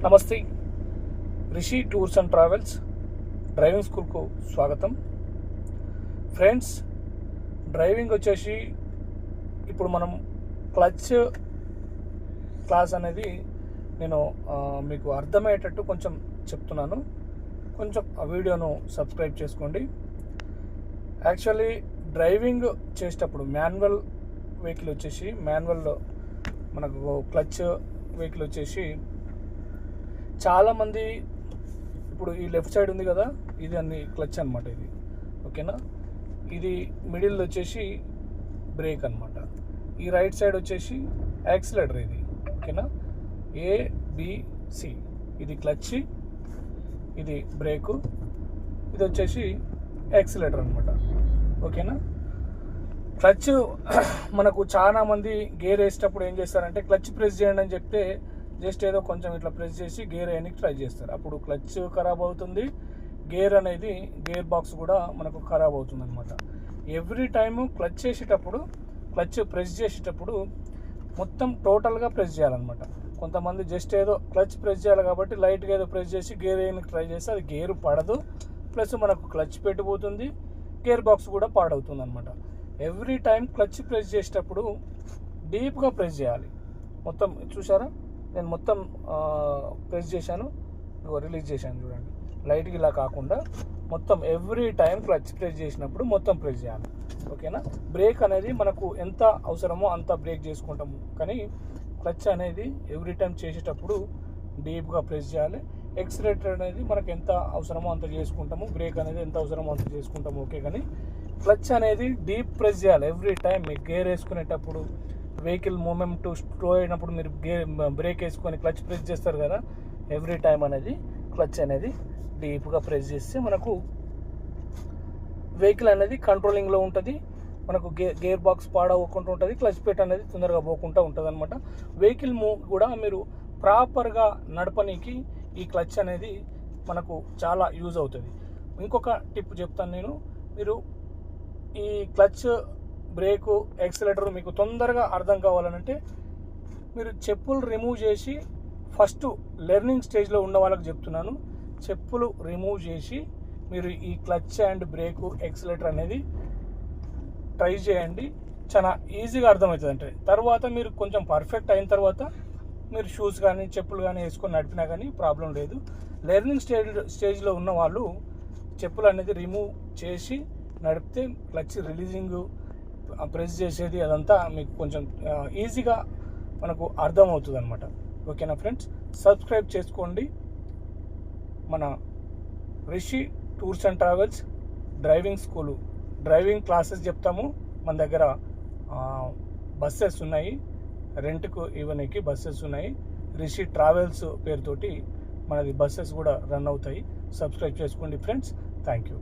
నమస్తే. Rishi tours and travels driving స్కూల్కు స్వాగతం. ఫ్రెండ్స్, డ్రైవింగ్ వచ్చేసి ఇప్పుడు మనం క్లచ్ క్లాస్ అనేది నేను మీకు అర్థమయ్యేటట్టు కొంచెం చెప్తున్నాను. కొంచెం ఆ వీడియోను సబ్స్క్రైబ్ చేసుకోండి. యాక్చువల్లీ డ్రైవింగ్ చేసేటప్పుడు మాన్యువల్ వెహికల్ వచ్చేసి మాన్యువల్లో మనకు క్లచ్ వెహికల్ వచ్చేసి చాలామంది ఇప్పుడు ఈ లెఫ్ట్ సైడ్ ఉంది కదా, ఇది అన్ని క్లచ్ అనమాట. ఇది ఓకేనా. ఇది మిడిల్ వచ్చేసి బ్రేక్ అనమాట. ఈ రైట్ సైడ్ వచ్చేసి యాక్సిలేటర్. ఇది ఓకేనా. ABC ఇది క్లచ్, ఇది బ్రేకు, ఇది వచ్చేసి యాక్సిలేటర్ అనమాట. ఓకేనా. క్లచ్ మనకు చాలా మంది గేర్ వేసేటప్పుడు ఏం చేస్తారంటే క్లచ్ ప్రెస్ చేయండి అని చెప్తే జస్ట్ ఏదో కొంచెం ఇట్లా ప్రెస్ చేసి గేర్ వేయడానికి ట్రై చేస్తారు. అప్పుడు క్లచ్ ఖరాబ్ అవుతుంది, గేర్ అనేది గేర్ బాక్స్ కూడా మనకు ఖరాబ్ అవుతుంది అనమాట. ఎవ్రీ టైము క్లచ్ చేసేటప్పుడు క్లచ్ ప్రెస్ చేసేటప్పుడు మొత్తం టోటల్గా ప్రెస్ చేయాలన్నమాట. కొంతమంది జస్ట్ ఏదో క్లచ్ ప్రెస్ చేయాలి కాబట్టి లైట్గా ఏదో ప్రెస్ చేసి గేర్ వేయడానికి ట్రై చేస్తే అది గేరు పడదు, ప్లస్ మనకు క్లచ్ పెట్టిపోతుంది, గేర్ బాక్స్ కూడా పాడవుతుంది అనమాట. ఎవ్రీ టైం క్లచ్ ప్రెస్ చేసేటప్పుడు డీప్గా ప్రెస్ చేయాలి. మొత్తం చూసారా, నేను మొత్తం ప్రెస్ చేశాను, రిలీజ్ చేశాను చూడండి. లైట్గా ఇలా కాకుండా మొత్తం ఎవ్రీ టైం క్లచ్ ప్రెస్ చేసినప్పుడు మొత్తం ప్రెస్ చేయాలి. ఓకేనా. బ్రేక్ అనేది మనకు ఎంత అవసరమో అంత బ్రేక్ చేసుకుంటాము, కానీ క్లచ్ అనేది ఎవ్రీ టైం చేసేటప్పుడు డీప్గా ప్రెస్ చేయాలి. ఎక్సిలేటర్ అనేది మనకు ఎంత అవసరమో అంత చేసుకుంటాము, బ్రేక్ అనేది ఎంత అవసరమో అంత చేసుకుంటాము. ఓకే, కానీ క్లచ్ అనేది డీప్ ప్రెస్ చేయాలి ఎవ్రీ టైం. మీరు గేర్ వేసుకునేటప్పుడు, వెహికల్ మూమెంట్ స్లో అయినప్పుడు మీరు బ్రేక్ వేసుకొని క్లచ్ ప్రెస్ చేస్తారు కదా, ఎవ్రీ టైం అనేది క్లచ్ అనేది డీప్గా ప్రెస్ చేస్తే మనకు వెహికల్ అనేది కంట్రోలింగ్లో ఉంటుంది, మనకు గేర్ బాక్స్ పాడవకుండా ఉంటుంది, క్లచ్ పెట్ అనేది తొందరగా పోకుండా ఉంటుంది అనమాట. వెహికల్ మూవ్ కూడా మీరు ప్రాపర్గా నడపనీకి ఈ క్లచ్ అనేది మనకు చాలా యూజ్ అవుతుంది. ఇంకొక టిప్ చెప్తాను నేను. మీరు ఈ క్లచ్, బ్రేకు, యాక్సిలేటర్ మీకు తొందరగా అర్థం కావాలనంటే మీరు చెప్పులు రిమూవ్ చేసి, ఫస్ట్ లెర్నింగ్ స్టేజ్లో ఉన్న వాళ్ళకి చెప్తున్నాను, చెప్పులు రిమూవ్ చేసి మీరు ఈ క్లచ్ అండ్ బ్రేకు, యాక్సిలేటర్ అనేది ట్రై చేయండి. చాలా ఈజీగా అర్థమవుతుంది. అంటే తర్వాత మీరు కొంచెం పర్ఫెక్ట్ అయిన తర్వాత మీరు షూస్ కానీ చెప్పులు కానీ వేసుకొని నడిపినా కానీ ప్రాబ్లం లేదు. లెర్నింగ్ స్టేజ్లో ఉన్న వాళ్ళు చెప్పులు అనేది రిమూవ్ చేసి నడిపితే క్లచ్ రిలీజింగ్, ప్రెస్ చేసేది అదంతా మీకు కొంచెం ఈజీగా మనకు అర్థమవుతుంది అనమాట. ఓకేనా ఫ్రెండ్స్, సబ్స్క్రైబ్ చేసుకోండి. మన Rishi tours and travels driving school, driving classes చెప్తాము. మన దగ్గర బస్సెస్ ఉన్నాయి, రెంట్కు ఇవ్వడానికి బస్సెస్ ఉన్నాయి. రిషి ట్రావెల్స్ పేరుతోటి మనది బస్సెస్ కూడా రన్ అవుతాయి. సబ్స్క్రైబ్ చేసుకోండి ఫ్రెండ్స్. Thank you.